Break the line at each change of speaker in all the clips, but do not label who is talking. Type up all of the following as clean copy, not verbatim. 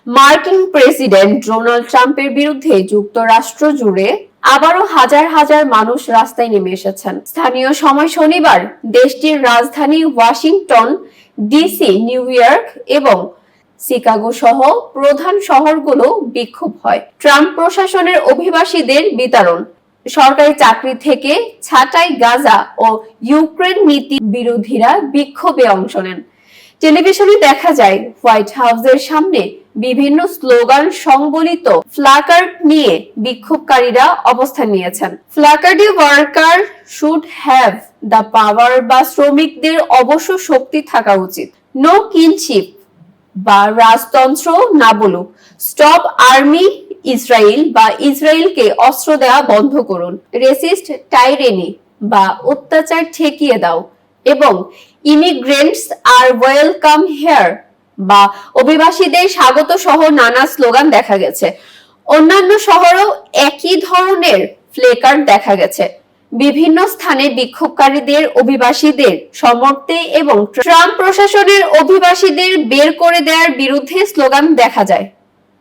মার্কিন president Donald ট্রাম্পের বিরুদ্ধে যুক্তরাষ্ট্র জুড়ে আবারও হাজার হাজার মানুষ রাস্তায় নেমে এসেছেন। স্থানীয় সময় শনিবার দেশটির রাজধানী ওয়াশিংটন ডিসি, নিউ ইয়র্ক এবং শিকাগো সহ প্রধান শহরগুলো বিক্ষোভ হয়। ট্রাম্প প্রশাসনের অভিবাসীদের বিতরণ, সরকারি চাকরি থেকে ছাঁটাই, গাজা ও ইউক্রেন নীতি বিরোধীরা বিক্ষোভে অংশ নেন। টেলিভিশনে দেখা যায় হোয়াইট হাউসের সামনে বিভিন্ন স্লোগান সংবলিত প্ল্যাকার্ড নিয়ে বিক্ষোভকারীরা অবস্থান নিয়েছেন। প্ল্যাকার্ডে worker should have the power বা শ্রমিকদের অবশ্য শক্তি থাকা উচিত, নো কিনশিপ বা রাজতন্ত্র না বলুক, স্টপ আর্মি ইসরায়েল বা ইসরায়েলকে অস্ত্র দেওয়া বন্ধ করুন, রেসিস্ট টাইরেনি বা অত্যাচার ঠেকিয়ে দাও এবং ইমিগ্রেন্টস আর ওয়েলকাম হিয়ার বা অভিবাসীদের স্বাগত সহ নানা স্লোগান দেখা গেছে। অন্যান্য শহরেও একই ধরনের প্লেকার্ড দেখা গেছে। বিভিন্ন স্থানে বিক্ষোভকারীদের অভিবাসীদের সমর্থনে এবং ট্রাম্প প্রশাসনের অভিবাসীদের বের করে দেওয়ার বিরুদ্ধে স্লোগান দেখা যায়।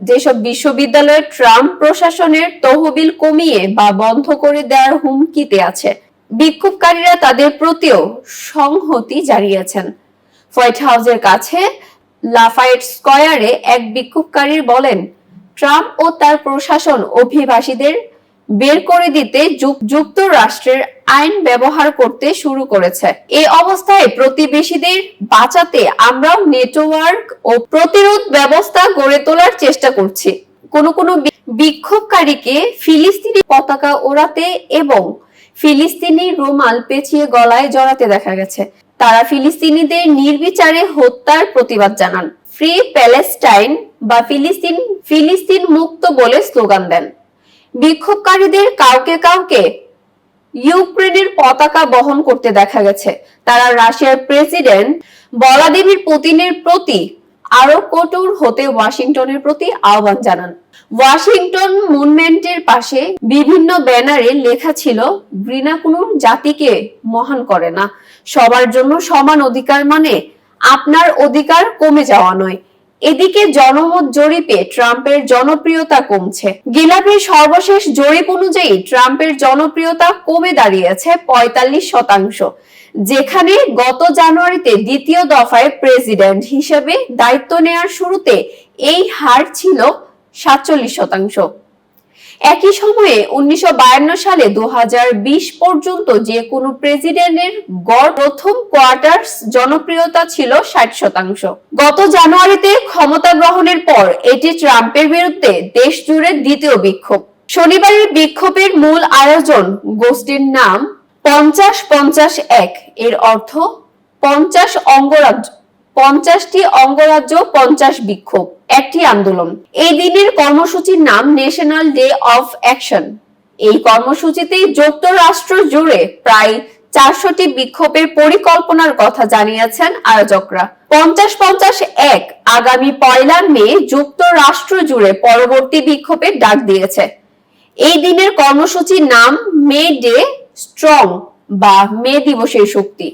যেসব বিশ্ববিদ্যালয়ে ট্রাম্প প্রশাসনের তহবিল কমিয়ে বা বন্ধ করে দেওয়ার হুমকিতে আছে, বিক্ষোভকারীরা তাদের প্রতিও সংহতি জানিয়েছেন। হোয়াইট হাউসের কাছে লাফায়েট স্কয়ারে এক বিক্ষোভকারী বলেন, ট্রাম্প ও তার প্রশাসন অভিবাসীদের বের করে দিতে যুক্তরাষ্ট্রের আইন ব্যবহার করতে শুরু করেছে। এই অবস্থায় প্রতিবেশীদের বাঁচাতে আমরাও নেটওয়ার্ক ও প্রতিরোধ ব্যবস্থা গড়ে তোলার চেষ্টা করছি। কোন কোন বিক্ষোভকারীকে ফিলিস্তিনি পতাকা ওড়াতে এবং ফিলিস্তিনি রুমাল পেঁচিয়ে গলায় জড়াতে দেখা গেছে। তারা ফিলিস্তিনিদের নির্বিচারে হত্যার প্রতিবাদ জানান। ফ্রি প্যালেস্টাইন বা ফিলিস্তিন মুক্ত বলে স্লোগান দেন। বিক্ষোভকারীদের কাউকে কাউকে ইউক্রেনের পতাকা বহন করতে দেখা গেছে। তারা রাশিয়ার প্রেসিডেন্ট ভ্লাদিমির পুতিনের প্রতি আরো কঠোর হতে ওয়াশিংটনের প্রতি আহ্বান জানান। ওয়াশিংটন মনুমেন্টের পাশে বিভিন্ন ব্যানারে লেখা ছিল, ঘৃণা কোনো জাতিকে মহান করে না, সবার জন্য সমান অধিকার মানে আপনার অধিকার কমে যাওয়া নয়। এদিকে জনমত জরিপে ট্রাম্পের জনপ্রিয়তা কমছে। গিলাপের সর্বশেষ জরিপ অনুযায়ী ট্রাম্পের জনপ্রিয়তা কমে দাঁড়িয়েছে 45%, যেখানে গত জানুয়ারিতে দ্বিতীয় দফায় প্রেসিডেন্ট হিসেবে দায়িত্ব নেয়ার শুরুতে এই হার ছিল 47%। একই সময়ে 1952 সালে 2020 পর্যন্ত যে কোনো প্রেসিডেন্টের গড় প্রথম কোয়ার্টার জনপ্রিয়তা ছিল 60%। গত জানুয়ারিতে ক্ষমতা গ্রহণের পর এটি ট্রাম্পের বিরুদ্ধে দেশ জুড়ে দ্বিতীয় বিক্ষোভ। শনিবারের বিক্ষোভের মূল আয়োজন গোষ্ঠীর নাম 50-50-1, এর অর্থ 50টি অঙ্গরাজ্য 50 বিক্ষোভ, একটি আন্দোলন। এই দিনের কর্মসূচির নাম ন্যাশনাল ডে অফ অ্যাকশন। এই কর্মসূচিতে যুক্তরাষ্ট্র জুড়ে প্রায় 400টি বিক্ষোভের পরিকল্পনার কথা জানিয়েছেন আয়োজকরা। 50-50-1 আগামী 1 মে যুক্তরাষ্ট্র জুড়ে পরবর্তী বিক্ষোভের ডাক দিয়েছে। এই দিনের কর্মসূচির নাম মে ডে স্ট্রং বা মে দিবসের শক্তি।